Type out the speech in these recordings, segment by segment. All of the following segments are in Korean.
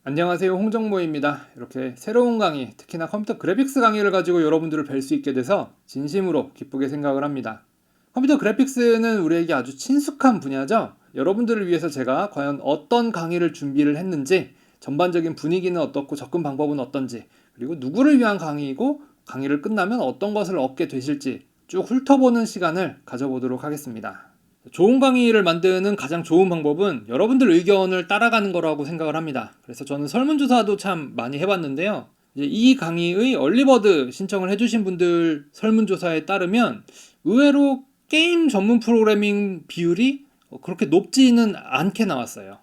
안녕하세요, 홍정모입니다. 이렇게 새로운 강의, 특히나 컴퓨터 그래픽스 강의를 가지고 여러분들을 뵐 수 있게 돼서 진심으로 기쁘게 생각을 합니다. 컴퓨터 그래픽스는 우리에게 아주 친숙한 분야죠. 여러분들을 위해서 제가 과연 어떤 강의를 준비를 했는지, 전반적인 분위기는 어떻고 접근 방법은 어떤지, 그리고 누구를 위한 강의이고 강의를 끝나면 어떤 것을 얻게 되실지 쭉 훑어보는 시간을 가져보도록 하겠습니다. 좋은 강의를 만드는 가장 좋은 방법은 여러분들 의견을 따라가는 거라고 생각을 합니다. 그래서 저는 설문조사도 참 많이 해봤는데요. 이제 이 강의의 얼리버드 신청을 해주신 분들 설문조사에 따르면 의외로 게임 전문 프로그래밍 비율이 그렇게 높지는 않게 나왔어요.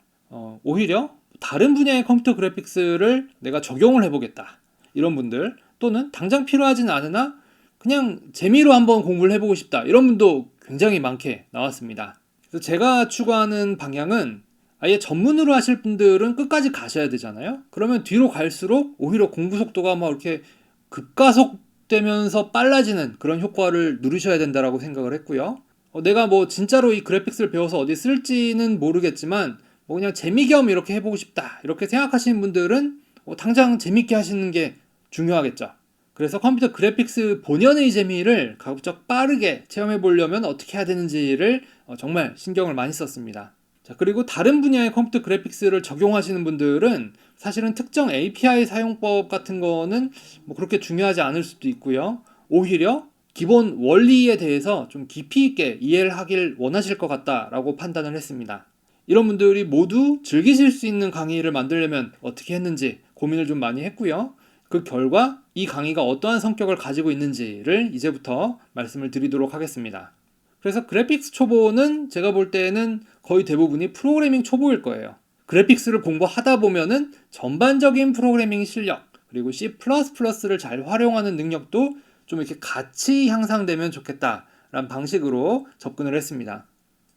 오히려 다른 분야의 컴퓨터 그래픽스를 내가 적용을 해보겠다, 이런 분들, 또는 당장 필요하진 않으나 그냥 재미로 한번 공부를 해보고 싶다, 이런 분도 굉장히 많게 나왔습니다. 그래서 제가 추구하는 방향은 아예 전문으로 하실 분들은 끝까지 가셔야 되잖아요. 그러면 뒤로 갈수록 오히려 공부 속도가 막 이렇게 급가속되면서 빨라지는 그런 효과를 누리셔야 된다고 생각을 했고요. 내가 뭐 진짜로 이 그래픽스를 배워서 어디 쓸지는 모르겠지만 뭐 그냥 재미 겸 이렇게 해보고 싶다, 이렇게 생각하시는 분들은 당장 재밌게 하시는 게 중요하겠죠. 그래서 컴퓨터 그래픽스 본연의 재미를 가급적 빠르게 체험해 보려면 어떻게 해야 되는지를 정말 신경을 많이 썼습니다. 자, 그리고 다른 분야의 컴퓨터 그래픽스를 적용하시는 분들은 사실은 특정 API 사용법 같은 거는 뭐 그렇게 중요하지 않을 수도 있고요. 오히려 기본 원리에 대해서 좀 깊이 있게 이해를 하길 원하실 것 같다라고 판단을 했습니다. 이런 분들이 모두 즐기실 수 있는 강의를 만들려면 어떻게 했는지 고민을 좀 많이 했고요. 그 결과 이 강의가 어떠한 성격을 가지고 있는지를 이제부터 말씀을 드리도록 하겠습니다. 그래서 그래픽스 초보는 제가 볼 때는 거의 대부분이 프로그래밍 초보일 거예요. 그래픽스를 공부하다 보면은 전반적인 프로그래밍 실력, 그리고 C++를 잘 활용하는 능력도 좀 이렇게 같이 향상되면 좋겠다라는 방식으로 접근을 했습니다.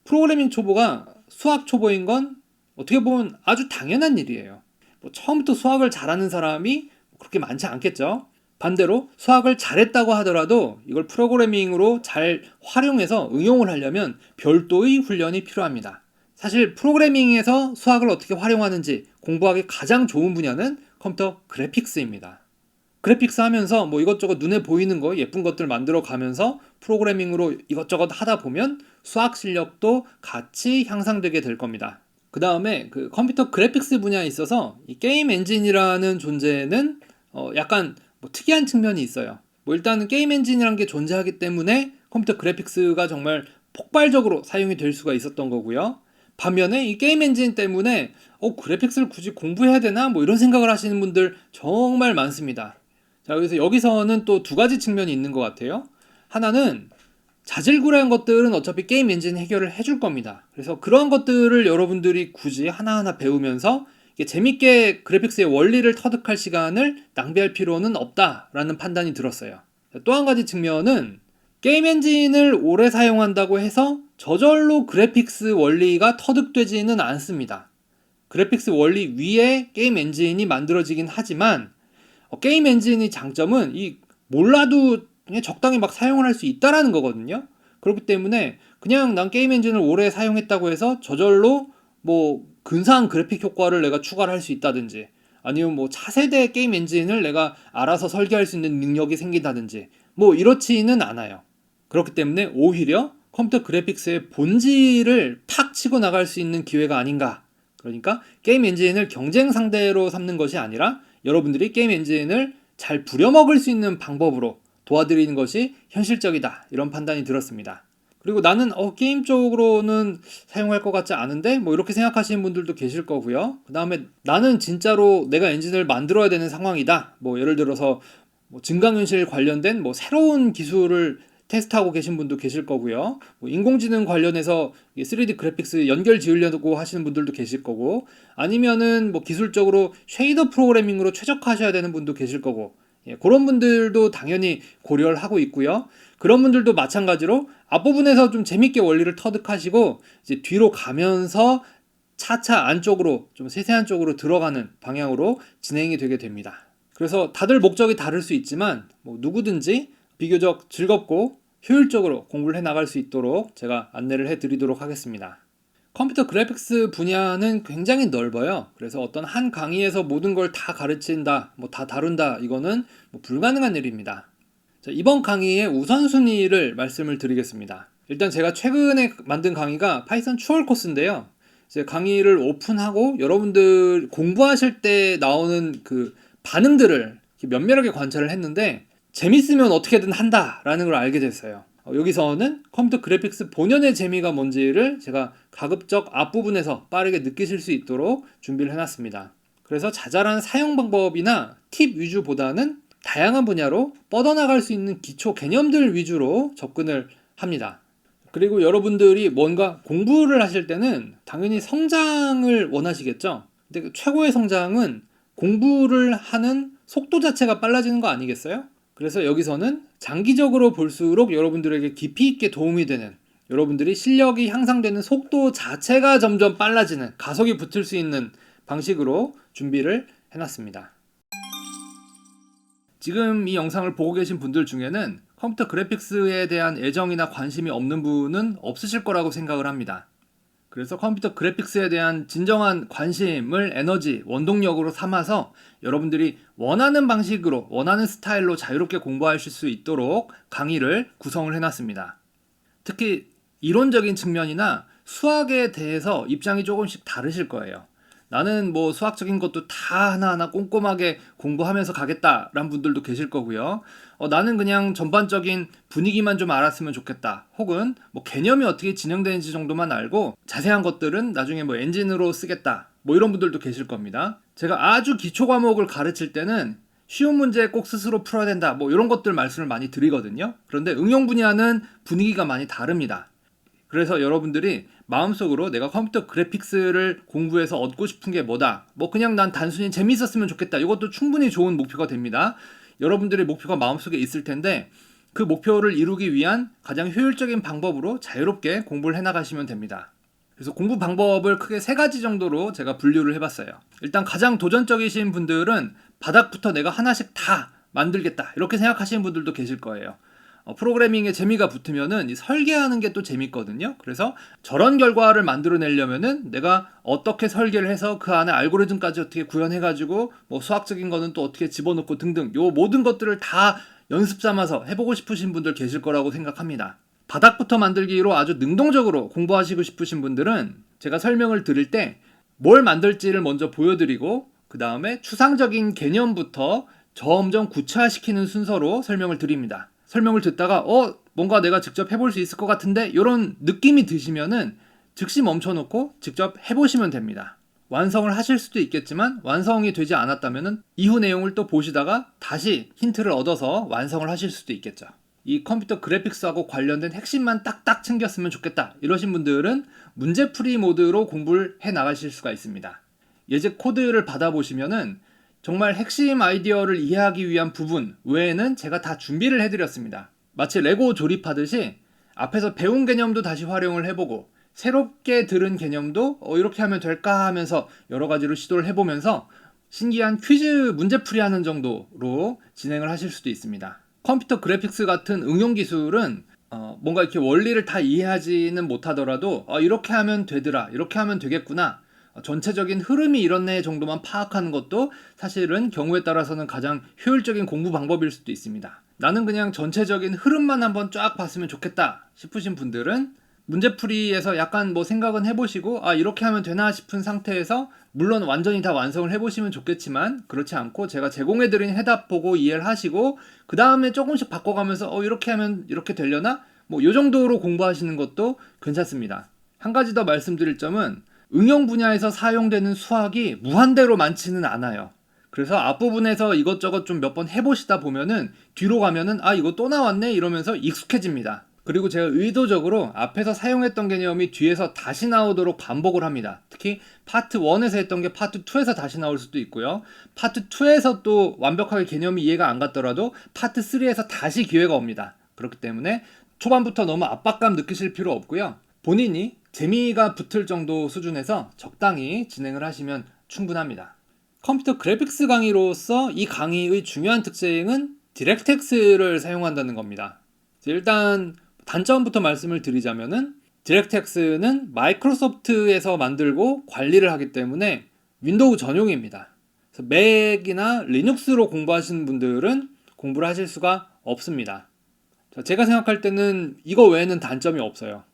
프로그래밍 초보가 수학 초보인 건 어떻게 보면 아주 당연한 일이에요. 처음부터 수학을 잘하는 사람이 그렇게 많지 않겠죠. 반대로 수학을 잘했다고 하더라도 이걸 프로그래밍으로 잘 활용해서 응용을 하려면 별도의 훈련이 필요합니다. 사실 프로그래밍에서 수학을 어떻게 활용하는지 공부하기 가장 좋은 분야는 컴퓨터 그래픽스입니다. 그래픽스 하면서 뭐 이것저것 눈에 보이는 거 예쁜 것들 만들어 가면서 프로그래밍으로 이것저것 하다 보면 수학 실력도 같이 향상되게 될 겁니다. 그 다음에 그 컴퓨터 그래픽스 분야에 있어서 이 게임 엔진이라는 존재는 약간 뭐 특이한 측면이 있어요. 뭐 일단은 게임 엔진이라는 게 존재하기 때문에 컴퓨터 그래픽스가 정말 폭발적으로 사용이 될 수가 있었던 거고요. 반면에 이 게임 엔진 때문에 그래픽스를 굳이 공부해야 되나? 뭐 이런 생각을 하시는 분들 정말 많습니다. 자, 그래서 여기서는 또 두 가지 측면이 있는 것 같아요. 하나는 자질구레한 것들은 어차피 게임 엔진이 해결을 해줄 겁니다. 그래서 그러한 것들을 여러분들이 굳이 하나하나 배우면서 재밌게 그래픽스의 원리를 터득할 시간을 낭비할 필요는 없다라는 판단이 들었어요. 또 한 가지 측면은 게임 엔진을 오래 사용한다고 해서 저절로 그래픽스 원리가 터득되지는 않습니다. 그래픽스 원리 위에 게임 엔진이 만들어지긴 하지만 게임 엔진의 장점은 이 몰라도 그냥 적당히 막 사용을 할 수 있다라는 거거든요. 그렇기 때문에 그냥 난 게임 엔진을 오래 사용했다고 해서 저절로 뭐 근사한 그래픽 효과를 내가 추가를 할 수 있다든지, 아니면 뭐 차세대 게임 엔진을 내가 알아서 설계할 수 있는 능력이 생긴다든지 뭐 이렇지는 않아요. 그렇기 때문에 오히려 컴퓨터 그래픽스의 본질을 탁 치고 나갈 수 있는 기회가 아닌가. 그러니까 게임 엔진을 경쟁 상대로 삼는 것이 아니라 여러분들이 게임 엔진을 잘 부려먹을 수 있는 방법으로 도와드리는 것이 현실적이다, 이런 판단이 들었습니다. 그리고 나는 게임 쪽으로는 사용할 것 같지 않은데 뭐 이렇게 생각하시는 분들도 계실 거고요. 그 다음에 나는 진짜로 내가 엔진을 만들어야 되는 상황이다, 뭐 예를 들어서 뭐 증강현실 관련된 뭐 새로운 기술을 테스트하고 계신 분도 계실 거고요. 뭐 인공지능 관련해서 3D 그래픽스 연결 지으려고 하시는 분들도 계실 거고, 아니면은 뭐 기술적으로 쉐이더 프로그래밍으로 최적화하셔야 되는 분도 계실 거고, 그런 분들도 당연히 고려를 하고 있고요. 그런 분들도 마찬가지로 앞부분에서 좀 재밌게 원리를 터득하시고 이제 뒤로 가면서 차차 안쪽으로 좀 세세한 쪽으로 들어가는 방향으로 진행이 되게 됩니다. 그래서 다들 목적이 다를 수 있지만 뭐 누구든지 비교적 즐겁고 효율적으로 공부를 해나갈 수 있도록 제가 안내를 해드리도록 하겠습니다. 컴퓨터 그래픽스 분야는 굉장히 넓어요. 그래서 어떤 한 강의에서 모든 걸 다 가르친다, 다 다룬다, 이거는 불가능한 일입니다. 자, 이번 강의의 우선순위를 말씀을 드리겠습니다. 일단 제가 최근에 만든 강의가 파이썬 추월 코스인데요. 이제 강의를 오픈하고 여러분들 공부하실 때 나오는 그 반응들을 면밀하게 관찰을 했는데 재밌으면 어떻게든 한다라는 걸 알게 됐어요. 여기서는 컴퓨터 그래픽스 본연의 재미가 뭔지를 제가 가급적 앞부분에서 빠르게 느끼실 수 있도록 준비를 해놨습니다. 그래서 자잘한 사용 방법이나 팁 위주보다는 다양한 분야로 뻗어나갈 수 있는 기초 개념들 위주로 접근을 합니다. 그리고 여러분들이 뭔가 공부를 하실 때는 당연히 성장을 원하시겠죠? 근데 최고의 성장은 공부를 하는 속도 자체가 빨라지는 거 아니겠어요? 그래서 여기서는 장기적으로 볼수록 여러분들에게 깊이 있게 도움이 되는, 여러분들이 실력이 향상되는 속도 자체가 점점 빨라지는, 가속이 붙을 수 있는 방식으로 준비를 해놨습니다. 지금 이 영상을 보고 계신 분들 중에는 컴퓨터 그래픽스에 대한 애정이나 관심이 없는 분은 없으실 거라고 생각을 합니다. 그래서 컴퓨터 그래픽스에 대한 진정한 관심을 에너지, 원동력으로 삼아서 여러분들이 원하는 방식으로, 원하는 스타일로 자유롭게 공부하실 수 있도록 강의를 구성을 해놨습니다. 특히 이론적인 측면이나 수학에 대해서 입장이 조금씩 다르실 거예요. 나는 수학적인 것도 다 하나하나 꼼꼼하게 공부하면서 가겠다라는 분들도 계실 거고요. 나는 그냥 전반적인 분위기만 좀 알았으면 좋겠다. 혹은 개념이 어떻게 진행되는지 정도만 알고 자세한 것들은 나중에 엔진으로 쓰겠다. 이런 분들도 계실 겁니다. 제가 아주 기초 과목을 가르칠 때는 쉬운 문제 꼭 스스로 풀어야 된다. 이런 것들 말씀을 많이 드리거든요. 그런데 응용 분야는 분위기가 많이 다릅니다. 그래서 여러분들이 마음속으로 내가 컴퓨터 그래픽스를 공부해서 얻고 싶은 게 뭐다. 그냥 난 단순히 재밌었으면 좋겠다. 이것도 충분히 좋은 목표가 됩니다. 여러분들의 목표가 마음속에 있을 텐데 그 목표를 이루기 위한 가장 효율적인 방법으로 자유롭게 공부를 해나가시면 됩니다. 그래서 공부 방법을 크게 3가지 정도로 제가 분류를 해봤어요. 일단 가장 도전적이신 분들은 바닥부터 내가 하나씩 다 만들겠다. 이렇게 생각하시는 분들도 계실 거예요. 프로그래밍에 재미가 붙으면은 설계하는 게 또 재밌거든요. 그래서 저런 결과를 만들어내려면은 내가 어떻게 설계를 해서 그 안에 알고리즘까지 어떻게 구현해가지고 수학적인 거는 또 어떻게 집어넣고 등등 요 모든 것들을 다 연습 삼아서 해보고 싶으신 분들 계실 거라고 생각합니다. 바닥부터 만들기로 아주 능동적으로 공부하시고 싶으신 분들은 제가 설명을 드릴 때 뭘 만들지를 먼저 보여드리고 그 다음에 추상적인 개념부터 점점 구체화시키는 순서로 설명을 드립니다. 설명을 듣다가 뭔가 내가 직접 해볼 수 있을 것 같은데 이런 느낌이 드시면은 즉시 멈춰놓고 직접 해보시면 됩니다. 완성을 하실 수도 있겠지만 완성이 되지 않았다면은 이후 내용을 또 보시다가 다시 힌트를 얻어서 완성을 하실 수도 있겠죠. 이 컴퓨터 그래픽스하고 관련된 핵심만 딱딱 챙겼으면 좋겠다 이러신 분들은 문제풀이 모드로 공부를 해 나가실 수가 있습니다. 예제 코드를 받아보시면은 정말 핵심 아이디어를 이해하기 위한 부분 외에는 제가 다 준비를 해드렸습니다. 마치 레고 조립하듯이 앞에서 배운 개념도 다시 활용을 해보고 새롭게 들은 개념도 이렇게 하면 될까 하면서 여러 가지로 시도를 해보면서 신기한 퀴즈 문제풀이 하는 정도로 진행을 하실 수도 있습니다. 컴퓨터 그래픽스 같은 응용 기술은 뭔가 이렇게 원리를 다 이해하지는 못하더라도 이렇게 하면 되더라, 이렇게 하면 되겠구나, 전체적인 흐름이 이렇네 정도만 파악하는 것도 사실은 경우에 따라서는 가장 효율적인 공부 방법일 수도 있습니다. 나는 그냥 전체적인 흐름만 한번 쫙 봤으면 좋겠다 싶으신 분들은 문제풀이에서 약간 생각은 해보시고 이렇게 하면 되나 싶은 상태에서 물론 완전히 다 완성을 해보시면 좋겠지만 그렇지 않고 제가 제공해드린 해답 보고 이해를 하시고 그 다음에 조금씩 바꿔가면서 이렇게 하면 이렇게 되려나? 요 정도로 공부하시는 것도 괜찮습니다. 한 가지 더 말씀드릴 점은 응용 분야에서 사용되는 수학이 무한대로 많지는 않아요. 그래서 앞부분에서 이것저것 좀 몇 번 해보시다 보면은 뒤로 가면은 이거 또 나왔네 이러면서 익숙해집니다. 그리고 제가 의도적으로 앞에서 사용했던 개념이 뒤에서 다시 나오도록 반복을 합니다. 특히 파트 1에서 했던 게 파트 2에서 다시 나올 수도 있고요. 파트 2에서 또 완벽하게 개념이 이해가 안 갔더라도 파트 3에서 다시 기회가 옵니다. 그렇기 때문에 초반부터 너무 압박감 느끼실 필요 없고요. 본인이 재미가 붙을 정도 수준에서 적당히 진행을 하시면 충분합니다. 컴퓨터 그래픽스 강의로서 이 강의의 중요한 특징은 디렉텍스를 사용한다는 겁니다. 일단 단점부터 말씀을 드리자면은 디렉트X는 마이크로소프트에서 만들고 관리를 하기 때문에 윈도우 전용입니다. 그래서 맥이나 리눅스로 공부하시는 분들은 공부를 하실 수가 없습니다. 제가 생각할 때는 이거 외에는 단점이 없어요.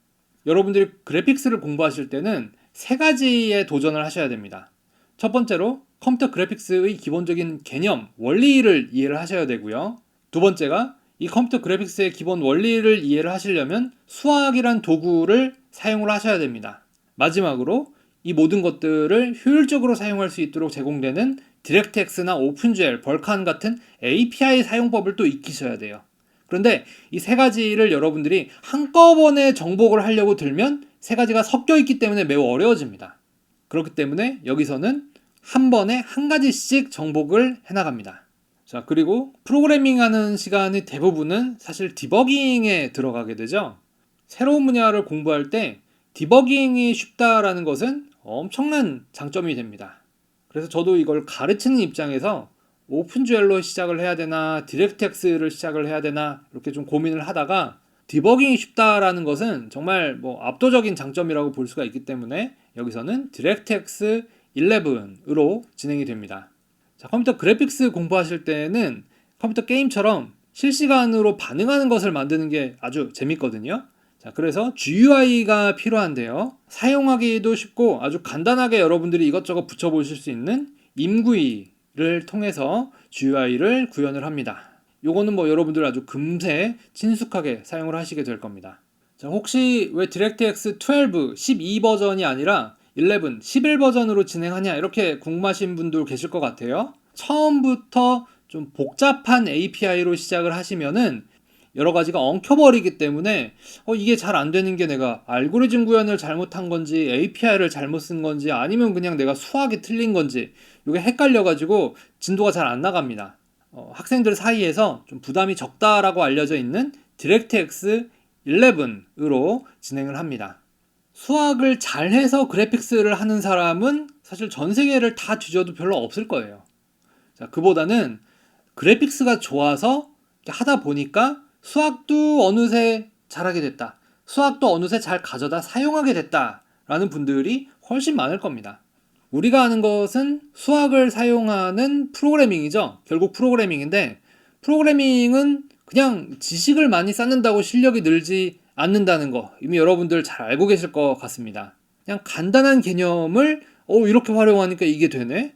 여러분들이 그래픽스를 공부하실 때는 세 가지에 도전을 하셔야 됩니다. 첫 번째로 컴퓨터 그래픽스의 기본적인 개념, 원리를 이해를 하셔야 되고요. 두 번째가 이 컴퓨터 그래픽스의 기본 원리를 이해를 하시려면 수학이란 도구를 사용을 하셔야 됩니다. 마지막으로 이 모든 것들을 효율적으로 사용할 수 있도록 제공되는 디렉트X나 오픈GL, 벌칸 같은 API 사용법을 또 익히셔야 돼요. 그런데 이 세 가지를 여러분들이 한꺼번에 정복을 하려고 들면 세 가지가 섞여 있기 때문에 매우 어려워집니다. 그렇기 때문에 여기서는 한 번에 한 가지씩 정복을 해나갑니다. 자, 그리고 프로그래밍 하는 시간의 대부분은 사실 디버깅에 들어가게 되죠. 새로운 분야를 공부할 때 디버깅이 쉽다라는 것은 엄청난 장점이 됩니다. 그래서 저도 이걸 가르치는 입장에서 오픈GL로 시작을 해야 되나 디렉트X를 시작을 해야 되나 이렇게 좀 고민을 하다가 디버깅이 쉽다라는 것은 정말 압도적인 장점이라고 볼 수가 있기 때문에 여기서는 디렉트X 11으로 진행이 됩니다. 자, 컴퓨터 그래픽스 공부하실 때는 컴퓨터 게임처럼 실시간으로 반응하는 것을 만드는 게 아주 재밌거든요. 자, 그래서 GUI가 필요한데요. 사용하기도 쉽고 아주 간단하게 여러분들이 이것저것 붙여보실 수 있는 임구이를 통해서 GUI를 구현을 합니다. 요거는 여러분들 아주 금세 친숙하게 사용을 하시게 될 겁니다. 자, 혹시 왜 DirectX 12, 12 버전이 아니라 11, 11 버전으로 진행하냐 이렇게 궁금하신 분들 계실 것 같아요. 처음부터 좀 복잡한 API로 시작을 하시면은 여러 가지가 엉켜버리기 때문에 이게 잘 안 되는 게 내가 알고리즘 구현을 잘못한 건지 API를 잘못 쓴 건지 아니면 그냥 내가 수학이 틀린 건지 이게 헷갈려가지고 진도가 잘 안 나갑니다. 학생들 사이에서 좀 부담이 적다라고 알려져 있는 DirectX 11으로 진행을 합니다. 수학을 잘해서 그래픽스를 하는 사람은 사실 전 세계를 다 뒤져도 별로 없을 거예요. 자, 그보다는 그래픽스가 좋아서 하다 보니까 수학도 어느새 잘하게 됐다. 수학도 어느새 잘 가져다 사용하게 됐다라는 분들이 훨씬 많을 겁니다. 우리가 아는 것은 수학을 사용하는 프로그래밍이죠. 결국 프로그래밍인데 프로그래밍은 그냥 지식을 많이 쌓는다고 실력이 늘지 않는다는 거 이미 여러분들 잘 알고 계실 것 같습니다. 그냥 간단한 개념을 이렇게 활용하니까 이게 되네?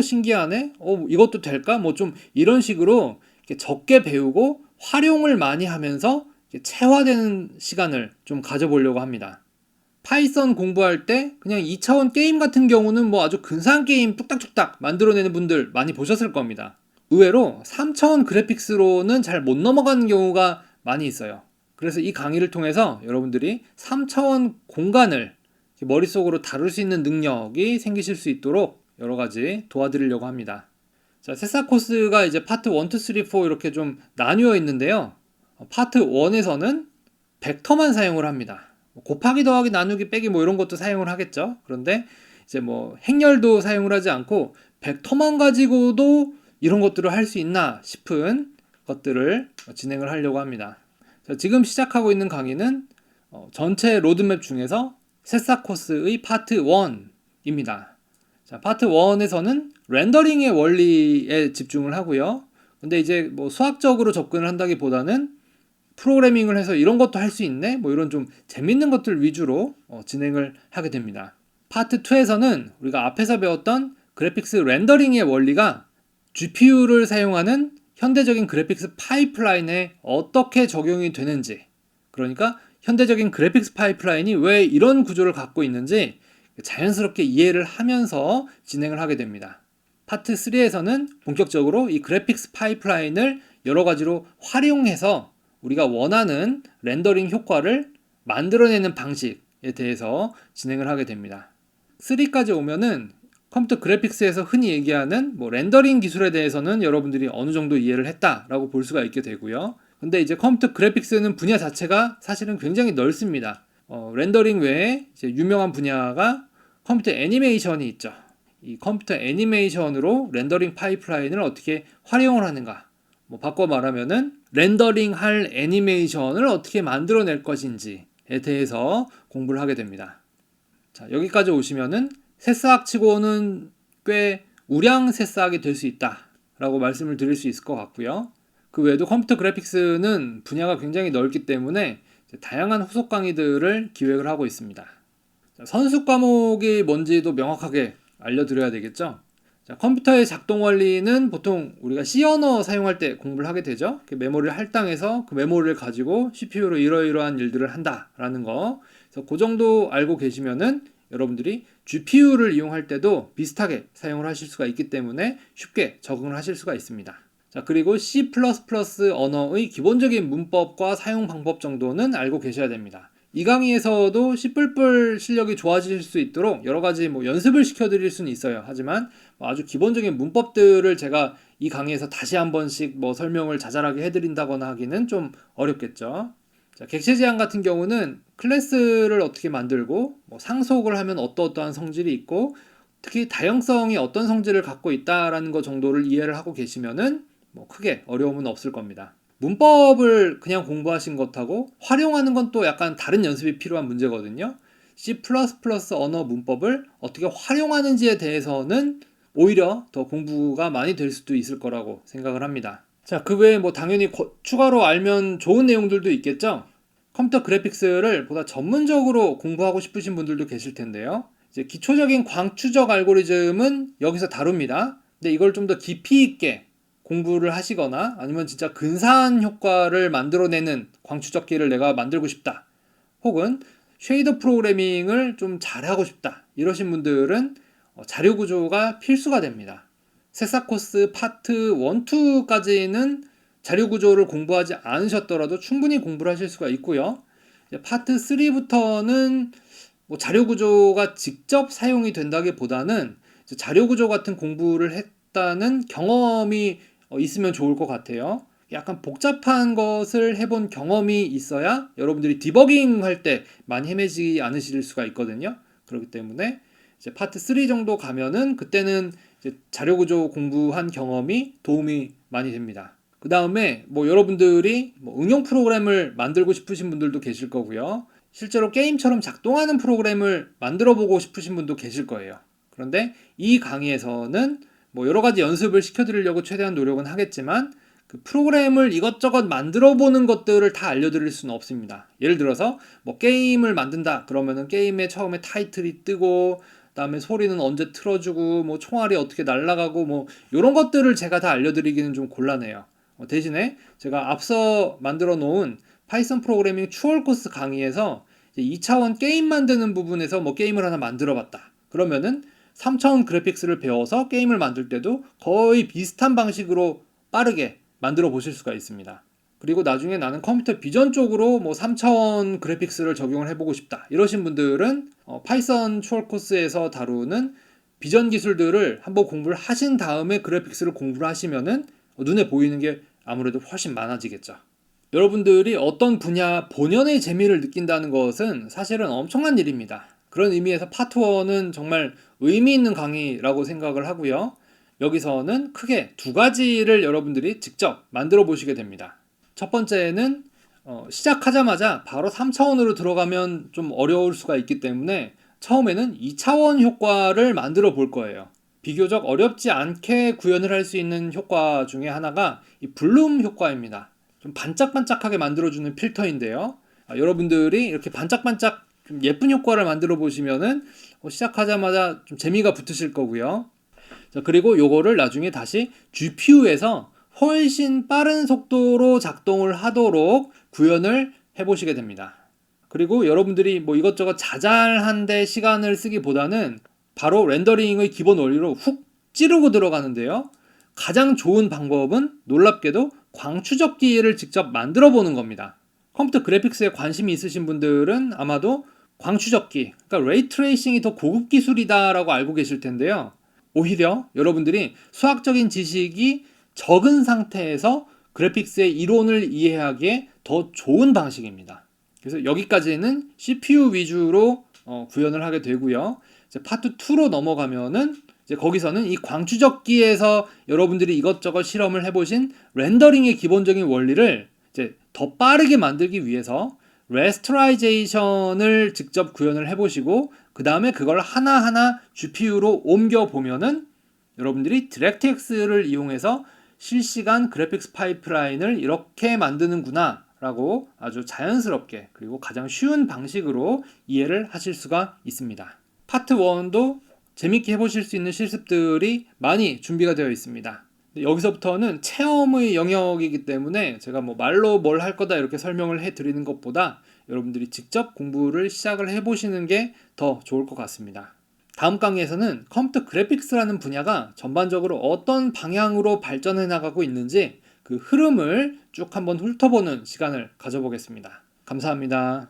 신기하네? 이것도 될까? 좀 이런 식으로 적게 배우고 활용을 많이 하면서 체화되는 시간을 좀 가져보려고 합니다. 파이썬 공부할 때 그냥 2차원 게임 같은 경우는 아주 근사한 게임 뚝딱뚝딱 만들어내는 분들 많이 보셨을 겁니다. 의외로 3차원 그래픽스로는 잘 못 넘어가는 경우가 많이 있어요. 그래서 이 강의를 통해서 여러분들이 3차원 공간을 머릿속으로 다룰 수 있는 능력이 생기실 수 있도록 여러 가지 도와드리려고 합니다. 자, 세사 코스가 이제 파트 1, 2, 3, 4 이렇게 좀 나뉘어 있는데요. 파트 1에서는 벡터만 사용을 합니다. 곱하기, 더하기, 나누기, 빼기 이런 것도 사용을 하겠죠. 그런데 이제 행렬도 사용을 하지 않고 벡터만 가지고도 이런 것들을 할 수 있나 싶은 것들을 진행을 하려고 합니다. 자, 지금 시작하고 있는 강의는 전체 로드맵 중에서 세사 코스의 파트 1입니다. 자, 파트 1에서는 렌더링의 원리에 집중을 하고요. 근데 이제 수학적으로 접근을 한다기보다는 프로그래밍을 해서 이런 것도 할 수 있네? 이런 좀 재밌는 것들 위주로 진행을 하게 됩니다. 파트 2에서는 우리가 앞에서 배웠던 그래픽스 렌더링의 원리가 GPU를 사용하는 현대적인 그래픽스 파이프라인에 어떻게 적용이 되는지, 그러니까 현대적인 그래픽스 파이프라인이 왜 이런 구조를 갖고 있는지 자연스럽게 이해를 하면서 진행을 하게 됩니다. 파트 3에서는 본격적으로 이 그래픽스 파이프라인을 여러 가지로 활용해서 우리가 원하는 렌더링 효과를 만들어내는 방식에 대해서 진행을 하게 됩니다. 3까지 오면은 컴퓨터 그래픽스에서 흔히 얘기하는 렌더링 기술에 대해서는 여러분들이 어느 정도 이해를 했다라고 볼 수가 있게 되고요. 근데 이제 컴퓨터 그래픽스는 분야 자체가 사실은 굉장히 넓습니다. 렌더링 외에 이제 유명한 분야가 컴퓨터 애니메이션이 있죠. 이 컴퓨터 애니메이션으로 렌더링 파이프라인을 어떻게 활용을 하는가, 바꿔 말하면은 렌더링 할 애니메이션을 어떻게 만들어낼 것인지에 대해서 공부를 하게 됩니다. 자, 여기까지 오시면은 새싹치고는 꽤 우량 새싹이 될 수 있다라고 말씀을 드릴 수 있을 것 같고요. 그 외에도 컴퓨터 그래픽스는 분야가 굉장히 넓기 때문에 다양한 후속 강의들을 기획을 하고 있습니다. 자, 선수 과목이 뭔지도 명확하게 알려드려야 되겠죠. 자, 컴퓨터의 작동 원리는 보통 우리가 C 언어 사용할 때 공부를 하게 되죠. 메모리를 할당해서 그 메모리를 가지고 CPU로 이러이러한 일들을 한다라는 거. 그래서 그 정도 알고 계시면은 여러분들이 GPU를 이용할 때도 비슷하게 사용을 하실 수가 있기 때문에 쉽게 적응을 하실 수가 있습니다. 자, 그리고 C++ 언어의 기본적인 문법과 사용 방법 정도는 알고 계셔야 됩니다. 이 강의에서도 C++ 실력이 좋아질 수 있도록 여러 가지 연습을 시켜드릴 수는 있어요. 하지만 아주 기본적인 문법들을 제가 이 강의에서 다시 한 번씩 설명을 자잘하게 해드린다거나 하기는 좀 어렵겠죠. 자, 객체 제한 같은 경우는 클래스를 어떻게 만들고 상속을 하면 어떠한 성질이 있고 특히 다형성이 어떤 성질을 갖고 있다라는 것 정도를 이해를 하고 계시면은 크게 어려움은 없을 겁니다. 문법을 그냥 공부하신 것하고 활용하는 건 또 약간 다른 연습이 필요한 문제거든요. C++ 언어 문법을 어떻게 활용하는지에 대해서는 오히려 더 공부가 많이 될 수도 있을 거라고 생각을 합니다. 자, 그 외에 당연히 추가로 알면 좋은 내용들도 있겠죠. 컴퓨터 그래픽스를 보다 전문적으로 공부하고 싶으신 분들도 계실 텐데요. 이제 기초적인 광추적 알고리즘은 여기서 다룹니다. 근데 이걸 좀 더 깊이 있게 공부를 하시거나 아니면 진짜 근사한 효과를 만들어내는 광추적기를 내가 만들고 싶다. 혹은 쉐이더 프로그래밍을 좀 잘하고 싶다. 이러신 분들은 자료 구조가 필수가 됩니다. 새싹 코스 파트 1, 2까지는 자료 구조를 공부하지 않으셨더라도 충분히 공부를 하실 수가 있고요. 파트 3부터는 자료 구조가 직접 사용이 된다기보다는 자료 구조 같은 공부를 했다는 경험이 있으면 좋을 것 같아요. 약간 복잡한 것을 해본 경험이 있어야 여러분들이 디버깅 할 때 많이 헤매지 않으실 수가 있거든요. 그렇기 때문에 이제 파트 3 정도 가면은 그때는 이제 자료 구조 공부한 경험이 도움이 많이 됩니다. 그 다음에 여러분들이 응용 프로그램을 만들고 싶으신 분들도 계실 거고요. 실제로 게임처럼 작동하는 프로그램을 만들어 보고 싶으신 분도 계실 거예요. 그런데 이 강의에서는 여러 가지 연습을 시켜드리려고 최대한 노력은 하겠지만 그 프로그램을 이것저것 만들어 보는 것들을 다 알려드릴 수는 없습니다. 예를 들어서 게임을 만든다 그러면은 게임에 처음에 타이틀이 뜨고 그다음에 소리는 언제 틀어주고 총알이 어떻게 날아가고 이런 것들을 제가 다 알려드리기는 좀 곤란해요. 대신에 제가 앞서 만들어 놓은 파이썬 프로그래밍 추월 코스 강의에서 2차원 게임 만드는 부분에서 게임을 하나 만들어 봤다. 그러면은 3차원 그래픽스를 배워서 게임을 만들 때도 거의 비슷한 방식으로 빠르게 만들어 보실 수가 있습니다. 그리고 나중에 나는 컴퓨터 비전 쪽으로 3차원 그래픽스를 적용을 해보고 싶다. 이러신 분들은 파이썬 추월 코스에서 다루는 비전 기술들을 한번 공부를 하신 다음에 그래픽스를 공부를 하시면은 눈에 보이는 게 아무래도 훨씬 많아지겠죠. 여러분들이 어떤 분야 본연의 재미를 느낀다는 것은 사실은 엄청난 일입니다. 그런 의미에서 파트 1은 정말 의미 있는 강의라고 생각을 하고요. 여기서는 크게 두 가지를 여러분들이 직접 만들어 보시게 됩니다. 첫 번째는 시작하자마자 바로 3차원으로 들어가면 좀 어려울 수가 있기 때문에 처음에는 2차원 효과를 만들어 볼 거예요. 비교적 어렵지 않게 구현을 할 수 있는 효과 중에 하나가 이 블룸 효과입니다. 좀 반짝반짝하게 만들어주는 필터인데요. 여러분들이 이렇게 반짝반짝 좀 예쁜 효과를 만들어 보시면은 시작하자마자 좀 재미가 붙으실 거고요. 자, 그리고 요거를 나중에 다시 GPU에서 훨씬 빠른 속도로 작동을 하도록 구현을 해보시게 됩니다. 그리고 여러분들이 이것저것 자잘한데 시간을 쓰기보다는 바로 렌더링의 기본 원리로 훅 찌르고 들어가는데요. 가장 좋은 방법은 놀랍게도 광추적기를 직접 만들어 보는 겁니다. 컴퓨터 그래픽스에 관심이 있으신 분들은 아마도 광추적기, 그러니까 레이 트레이싱이 더 고급 기술이다라고 알고 계실 텐데요. 오히려 여러분들이 수학적인 지식이 적은 상태에서 그래픽스의 이론을 이해하기에 더 좋은 방식입니다. 그래서 여기까지는 CPU 위주로 구현을 하게 되고요. 이제 파트 2로 넘어가면은 이제 거기서는 이 광추적기에서 여러분들이 이것저것 실험을 해보신 렌더링의 기본적인 원리를 이제 더 빠르게 만들기 위해서 레스터라이제이션을 직접 구현을 해보시고 그 다음에 그걸 하나하나 GPU로 옮겨 보면은 여러분들이 디렉트X를 이용해서 실시간 그래픽스 파이프라인을 이렇게 만드는구나 라고 아주 자연스럽게 그리고 가장 쉬운 방식으로 이해를 하실 수가 있습니다. 파트 1도 재밌게 해보실 수 있는 실습들이 많이 준비가 되어 있습니다. 여기서부터는 체험의 영역이기 때문에 제가 뭐 말로 뭘 할 거다 이렇게 설명을 해드리는 것보다 여러분들이 직접 공부를 시작을 해보시는 게 더 좋을 것 같습니다. 다음 강의에서는 컴퓨터 그래픽스라는 분야가 전반적으로 어떤 방향으로 발전해 나가고 있는지 그 흐름을 쭉 한번 훑어보는 시간을 가져보겠습니다. 감사합니다.